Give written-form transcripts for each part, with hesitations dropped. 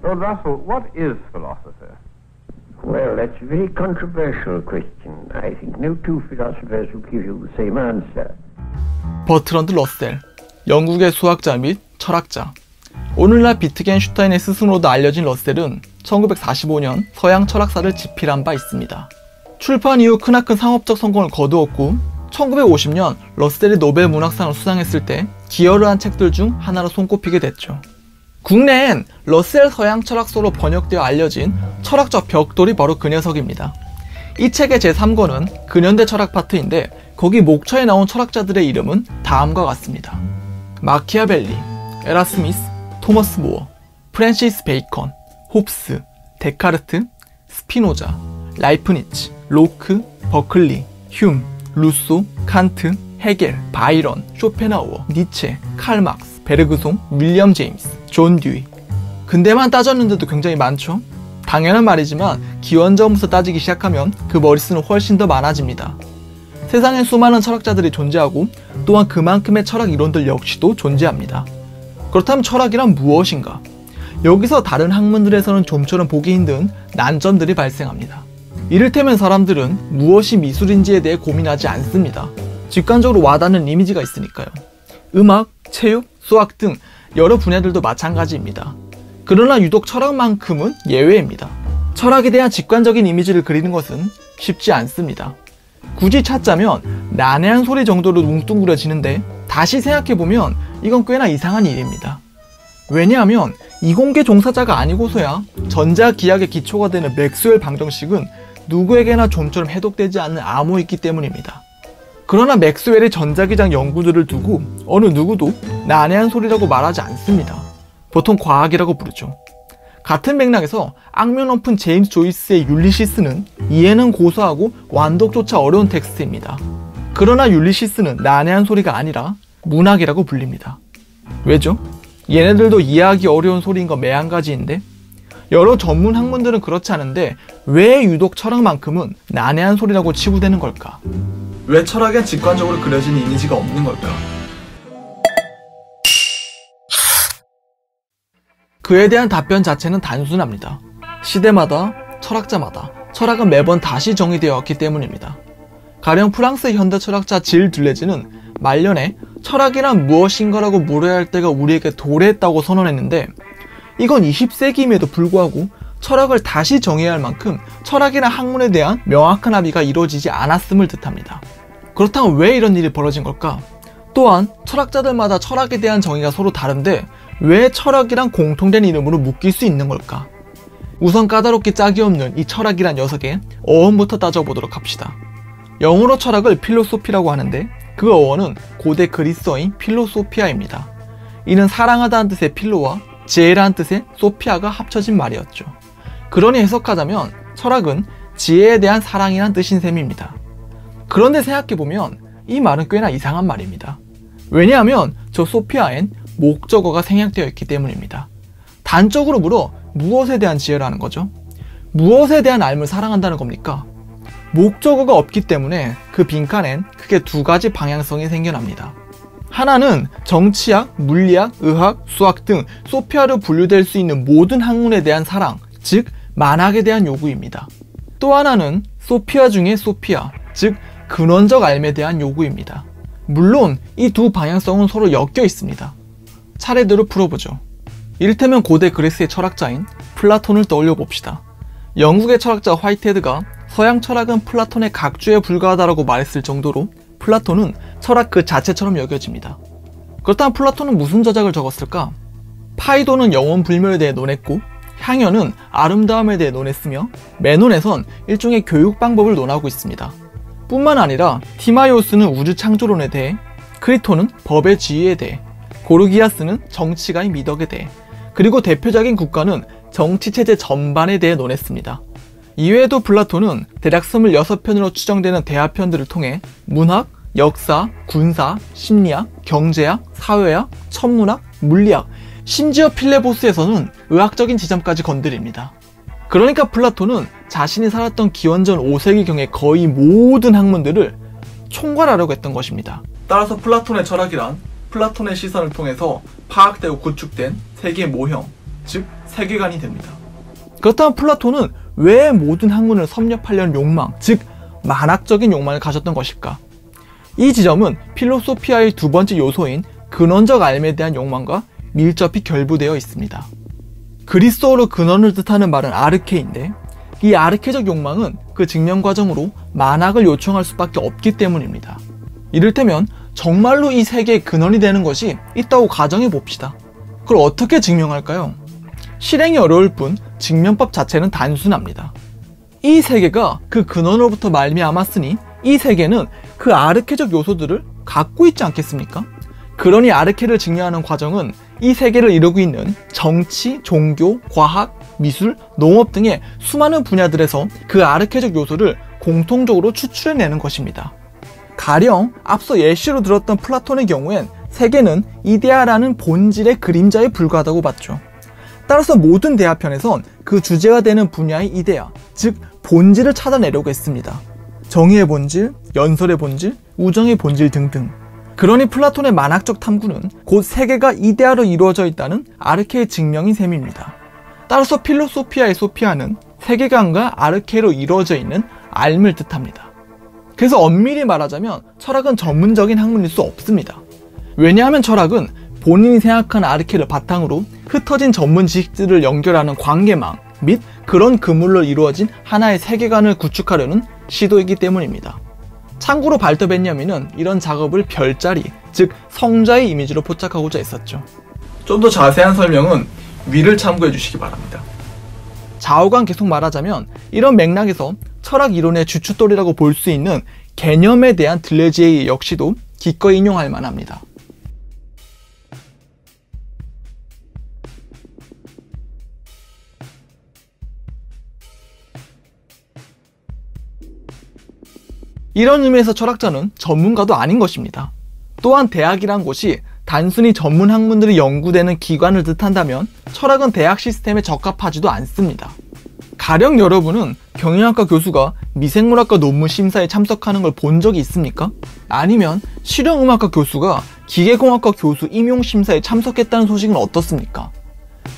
Lord Russell, what is philosophy? Well, that's a very controversial question. I think no two philosophers will give you the same answer. 버트런드 러셀, 영국의 수학자 및 철학자. 오늘날 비트겐슈타인의 스승으로도 알려진 러셀은 1945년 서양 철학사를 집필한 바 있습니다. 출판 이후 크나큰 상업적 성공을 거두었고 1950년 러셀이 노벨 문학상을 수상했을 때 기여를 한 책들 중 하나로 손꼽히게 됐죠. 국내엔 러셀 서양 철학서로 번역되어 알려진 철학적 벽돌이 바로 그 녀석입니다. 이 책의 제3권은 근현대 철학 파트인데 거기 목차에 나온 철학자들의 이름은 다음과 같습니다. 마키아벨리, 에라스미스, 토머스 모어, 프랜시스 베이컨, 홉스, 데카르트, 스피노자, 라이프니츠, 로크, 버클리, 흉, 루소, 칸트, 헤겔, 바이런, 쇼펜하우어, 니체, 칼 막스, 베르그송, 윌리엄 제임스, 존 듀이. 근대만 따졌는데도 굉장히 많죠? 당연한 말이지만 기원전부터 따지기 시작하면 그 머릿수는 훨씬 더 많아집니다. 세상엔 수많은 철학자들이 존재하고 또한 그만큼의 철학 이론들 역시도 존재합니다. 그렇다면 철학이란 무엇인가? 여기서 다른 학문들에서는 좀처럼 보기 힘든 난점들이 발생합니다. 이를테면 사람들은 무엇이 미술인지에 대해 고민하지 않습니다. 직관적으로 와닿는 이미지가 있으니까요. 음악, 체육, 수학 등 여러 분야들도 마찬가지입니다. 그러나 유독 철학만큼은 예외입니다. 철학에 대한 직관적인 이미지를 그리는 것은 쉽지 않습니다. 굳이 찾자면 난해한 소리 정도로 뭉뚱그려지는데 다시 생각해보면 이건 꽤나 이상한 일입니다. 왜냐하면 이공계 종사자가 아니고서야 전자기하의 기초가 되는 맥스웰 방정식은 누구에게나 좀처럼 해독되지 않는 암호이기 때문입니다. 그러나 맥스웰의 전자기장 연구들을 두고 어느 누구도 난해한 소리라고 말하지 않습니다. 보통 과학이라고 부르죠. 같은 맥락에서 악명 높은 제임스 조이스의 율리시스는 이해는 고소하고 완독조차 어려운 텍스트입니다. 그러나 율리시스는 난해한 소리가 아니라 문학이라고 불립니다. 왜죠? 얘네들도 이해하기 어려운 소리인 건 매한가지인데 여러 전문 학문들은 그렇지 않은데 왜 유독 철학만큼은 난해한 소리라고 치부되는 걸까? 왜 철학엔 직관적으로 그려지는 이미지가 없는 걸까? 그에 대한 답변 자체는 단순합니다. 시대마다, 철학자마다 철학은 매번 다시 정의되어 왔기 때문입니다. 가령 프랑스의 현대 철학자 질 들레즈는 말년에 철학이란 무엇인가라고 물어야 할 때가 우리에게 도래했다고 선언했는데 이건 20세기임에도 불구하고 철학을 다시 정의해야 할 만큼 철학이란 학문에 대한 명확한 합의가 이루어지지 않았음을 뜻합니다. 그렇다면 왜 이런 일이 벌어진 걸까? 또한 철학자들마다 철학에 대한 정의가 서로 다른데 왜 철학이란 공통된 이름으로 묶일 수 있는 걸까? 우선 까다롭게 짝이 없는 이 철학이란 녀석의 어원부터 따져보도록 합시다. 영어로 철학을 필로소피라고 하는데 그 어원은 고대 그리스어인 필로소피아입니다. 이는 사랑하다는 뜻의 필로와 지혜라는 뜻의 소피아가 합쳐진 말이었죠. 그러니 해석하자면 철학은 지혜에 대한 사랑이란 뜻인 셈입니다. 그런데 생각해보면 이 말은 꽤나 이상한 말입니다. 왜냐하면 저 소피아엔 목적어가 생략되어 있기 때문입니다. 단적으로 물어 무엇에 대한 지혜라는 거죠? 무엇에 대한 알을 사랑한다는 겁니까? 목적어가 없기 때문에 그 빈칸엔 크게 두 가지 방향성이 생겨납니다. 하나는 정치학, 물리학, 의학, 수학 등 소피아로 분류될 수 있는 모든 학문에 대한 사랑, 즉 만학에 대한 요구입니다. 또 하나는 소피아 중의 소피아, 즉 근원적 알에 대한 요구입니다. 물론 이 두 방향성은 서로 엮여 있습니다. 차례대로 풀어보죠. 이를테면 고대 그리스의 철학자인 플라톤을 떠올려 봅시다. 영국의 철학자 화이트헤드가 서양 철학은 플라톤의 각주에 불과하다라고 말했을 정도로 플라톤은 철학 그 자체처럼 여겨집니다. 그렇다면 플라톤은 무슨 저작을 적었을까? 파이도는 영원 불멸에 대해 논했고 향연은 아름다움에 대해 논했으며 메논에선 일종의 교육 방법을 논하고 있습니다. 뿐만 아니라 티마이오스는 우주 창조론에 대해, 크리토는 법의 지위에 대해, 고르기아스는 정치가의 미덕에 대해, 그리고 대표적인 국가는 정치체제 전반에 대해 논했습니다. 이외에도 플라톤은 대략 26편으로 추정되는 대화편들을 통해 문학, 역사, 군사, 심리학, 경제학, 사회학, 천문학, 물리학, 심지어 필레보스에서는 의학적인 지점까지 건드립니다. 그러니까 플라톤은 자신이 살았던 기원전 5세기경의 거의 모든 학문들을 총괄하려고 했던 것입니다. 따라서 플라톤의 철학이란 플라톤의 시선을 통해서 파악되고 구축된 세계의 모형, 즉 세계관이 됩니다. 그렇다면 플라톤은 왜 모든 학문을 섭렵하려는 욕망, 즉 만학적인 욕망을 가졌던 것일까? 이 지점은 필로소피아의 두 번째 요소인 근원적 알에 대한 욕망과 밀접히 결부되어 있습니다. 그리스어로 근원을 뜻하는 말은 아르케인데 이 아르케적 욕망은 그 증명 과정으로 만학을 요청할 수밖에 없기 때문입니다. 이를테면 정말로 이 세계의 근원이 되는 것이 있다고 가정해 봅시다. 그걸 어떻게 증명할까요? 실행이 어려울 뿐 증명법 자체는 단순합니다. 이 세계가 그 근원으로부터 말미암았으니 이 세계는 그 아르케적 요소들을 갖고 있지 않겠습니까? 그러니 아르케를 증명하는 과정은 이 세계를 이루고 있는 정치, 종교, 과학, 미술, 농업 등의 수많은 분야들에서 그 아르케적 요소를 공통적으로 추출해내는 것입니다. 가령 앞서 예시로 들었던 플라톤의 경우엔 세계는 이데아라는 본질의 그림자에 불과하다고 봤죠. 따라서 모든 대화편에선 그 주제가 되는 분야의 이데아, 즉 본질을 찾아내려고 했습니다. 정의의 본질, 연설의 본질, 우정의 본질 등등. 그러니 플라톤의 만학적 탐구는 곧 세계가 이데아로 이루어져 있다는 아르케의 증명인 셈입니다. 따라서 필로소피아의 소피아는 세계관과 아르케로 이루어져 있는 알을 뜻합니다. 그래서 엄밀히 말하자면 철학은 전문적인 학문일 수 없습니다. 왜냐하면 철학은 본인이 생각하는 아르케를 바탕으로 흩어진 전문 지식들을 연결하는 관계망 및 그런 그물로 이루어진 하나의 세계관을 구축하려는 시도이기 때문입니다. 참고로 발터 벤야민은 이런 작업을 별자리, 즉 성자의 이미지로 포착하고자 했었죠. 좀 더 자세한 설명은 위를 참고해 주시기 바랍니다. 좌우간 계속 말하자면 이런 맥락에서 철학 이론의 주춧돌이라고 볼 수 있는 개념에 대한 들레지에 역시도 기꺼이 인용할 만합니다. 이런 의미에서 철학자는 전문가도 아닌 것입니다. 또한 대학이란 곳이 단순히 전문 학문들이 연구되는 기관을 뜻한다면 철학은 대학 시스템에 적합하지도 않습니다. 가령 여러분은 경영학과 교수가 미생물학과 논문 심사에 참석하는 걸 본 적이 있습니까? 아니면 실용음악과 교수가 기계공학과 교수 임용 심사에 참석했다는 소식은 어떻습니까?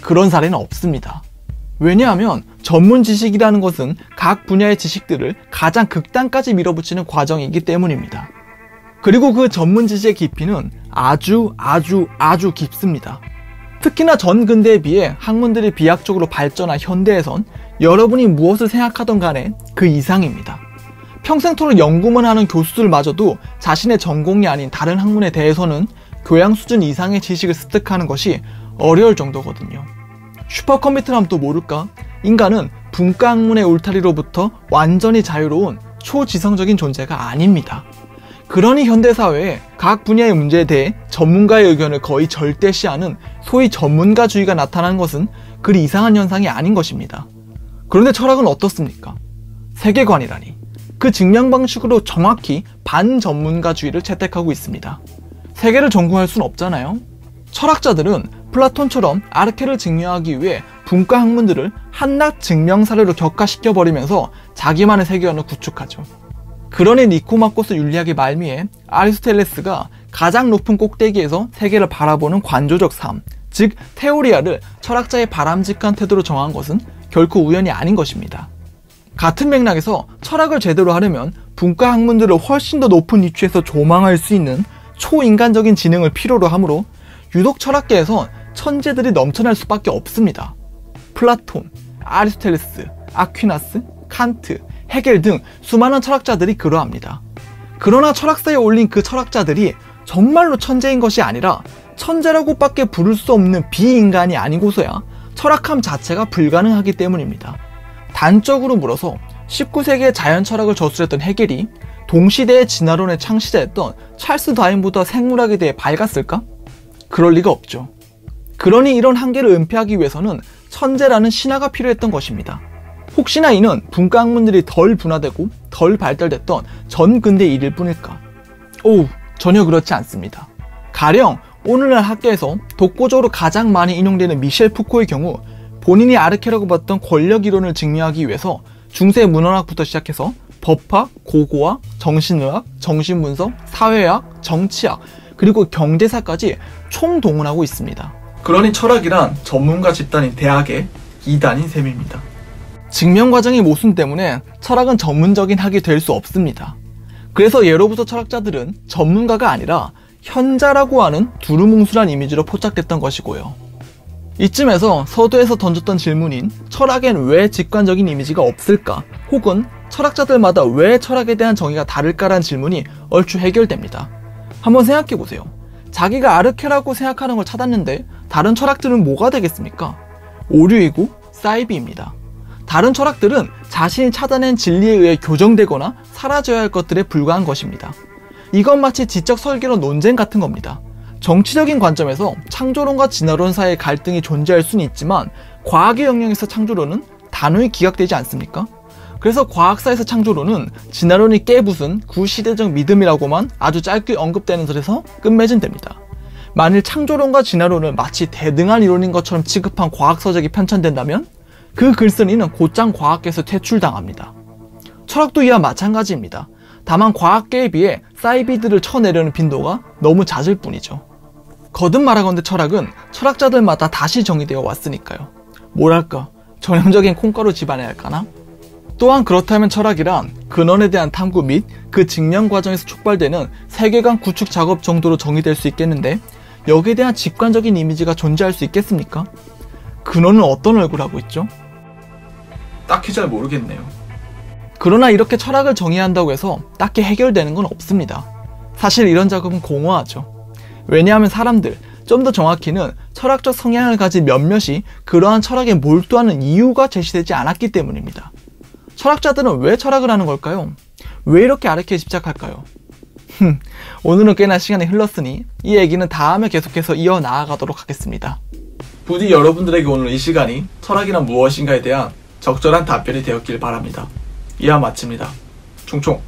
그런 사례는 없습니다. 왜냐하면 전문 지식이라는 것은 각 분야의 지식들을 가장 극단까지 밀어붙이는 과정이기 때문입니다. 그리고 그 전문 지식의 깊이는 아주 깊습니다. 특히나 전근대에 비해 학문들이 비약적으로 발전한 현대에선 여러분이 무엇을 생각하던 간에 그 이상입니다. 평생토록 연구만 하는 교수들마저도 자신의 전공이 아닌 다른 학문에 대해서는 교양 수준 이상의 지식을 습득하는 것이 어려울 정도거든요. 슈퍼컴퓨터라면 또 모를까? 인간은 분과학문의 울타리로부터 완전히 자유로운 초지성적인 존재가 아닙니다. 그러니 현대사회에 각 분야의 문제에 대해 전문가의 의견을 거의 절대시하는 소위 전문가주의가 나타나는 것은 그리 이상한 현상이 아닌 것입니다. 그런데 철학은 어떻습니까? 세계관이라니. 그 증명 방식으로 정확히 반전문가주의를 채택하고 있습니다. 세계를 전공할 순 없잖아요. 철학자들은 플라톤처럼 아르케를 증명하기 위해 분과 학문들을 한낱 증명 사례로 격화시켜버리면서 자기만의 세계관을 구축하죠. 그러니 니코마코스 윤리학의 말미에 아리스토텔레스가 가장 높은 꼭대기에서 세계를 바라보는 관조적 삶, 즉 테오리아를 철학자의 바람직한 태도로 정한 것은 결코 우연이 아닌 것입니다. 같은 맥락에서 철학을 제대로 하려면 분과 학문들을 훨씬 더 높은 위치에서 조망할 수 있는 초인간적인 지능을 필요로 하므로 유독 철학계에선 천재들이 넘쳐날 수밖에 없습니다. 플라톤, 아리스토텔레스, 아퀴나스, 칸트, 헤겔 등 수많은 철학자들이 그러합니다. 그러나 철학사에 올린 그 철학자들이 정말로 천재인 것이 아니라 천재라고밖에 부를 수 없는 비인간이 아니고서야 철학함 자체가 불가능하기 때문입니다. 단적으로 물어서 19세기에 자연철학을 저술했던 헤겔이 동시대의 진화론의 창시자였던 찰스 다윈보다 생물학에 대해 밝았을까? 그럴 리가 없죠. 그러니 이런 한계를 은폐하기 위해서는 천재라는 신화가 필요했던 것입니다. 혹시나 이는 분과학문들이 덜 분화되고 덜 발달됐던 전근대 일일 뿐일까? 전혀 그렇지 않습니다. 가령 오늘날 학계에서 독보적으로 가장 많이 인용되는 미셸 푸코의 경우 본인이 아르케라고 봤던 권력 이론을 증명하기 위해서 중세 문헌학부터 시작해서 법학, 고고학, 정신의학, 정신분석, 사회학, 정치학, 그리고 경제사까지 총동원하고 있습니다. 그러니 철학이란 전문가 집단인 대학의 이단인 셈입니다. 증명 과정의 모순 때문에 철학은 전문적인 학이 될 수 없습니다. 그래서 예로부터 철학자들은 전문가가 아니라 현자라고 하는 두루뭉술한 이미지로 포착됐던 것이고요. 이쯤에서 서두에서 던졌던 질문인 철학엔 왜 직관적인 이미지가 없을까? 혹은 철학자들마다 왜 철학에 대한 정의가 다를까라는 질문이 얼추 해결됩니다. 한번 생각해보세요. 자기가 아르케라고 생각하는 걸 찾았는데 다른 철학들은 뭐가 되겠습니까? 오류이고 사이비입니다. 다른 철학들은 자신이 찾아낸 진리에 의해 교정되거나 사라져야 할 것들에 불과한 것입니다. 이건 마치 지적 설계론 논쟁 같은 겁니다. 정치적인 관점에서 창조론과 진화론 사이의 갈등이 존재할 수는 있지만 과학의 영역에서 창조론은 단호히 기각되지 않습니까? 그래서 과학사에서 창조론은 진화론이 깨부순 구시대적 믿음이라고만 아주 짧게 언급되는 설에서 끝맺음됩니다. 만일 창조론과 진화론을 마치 대등한 이론인 것처럼 취급한 과학서적이 편찬된다면 그 글쓴이는 곧장 과학계에서 퇴출당합니다. 철학도 이와 마찬가지입니다. 다만 과학계에 비해 사이비들을 쳐내려는 빈도가 너무 잦을 뿐이죠. 거듭 말하건대 철학은 철학자들마다 다시 정의되어 왔으니까요. 뭐랄까, 전형적인 콩가루 집안에 할까나? 또한 그렇다면 철학이란 근원에 대한 탐구 및 그 증명 과정에서 촉발되는 세계관 구축 작업 정도로 정의될 수 있겠는데 여기에 대한 직관적인 이미지가 존재할 수 있겠습니까? 근원은 어떤 얼굴을 하고 있죠? 딱히 잘 모르겠네요. 그러나 이렇게 철학을 정의한다고 해서 딱히 해결되는 건 없습니다. 사실 이런 작업은 공허하죠. 왜냐하면 사람들, 좀 더 정확히는 철학적 성향을 가진 몇몇이 그러한 철학에 몰두하는 이유가 제시되지 않았기 때문입니다. 철학자들은 왜 철학을 하는 걸까요? 왜 이렇게 아르케에 집착할까요? 오늘은 꽤나 시간이 흘렀으니 이 얘기는 다음에 계속해서 이어나가도록 하겠습니다. 부디 여러분들에게 오늘 이 시간이 철학이란 무엇인가에 대한 적절한 답변이 되었길 바랍니다. 이와 마칩니다. 총총.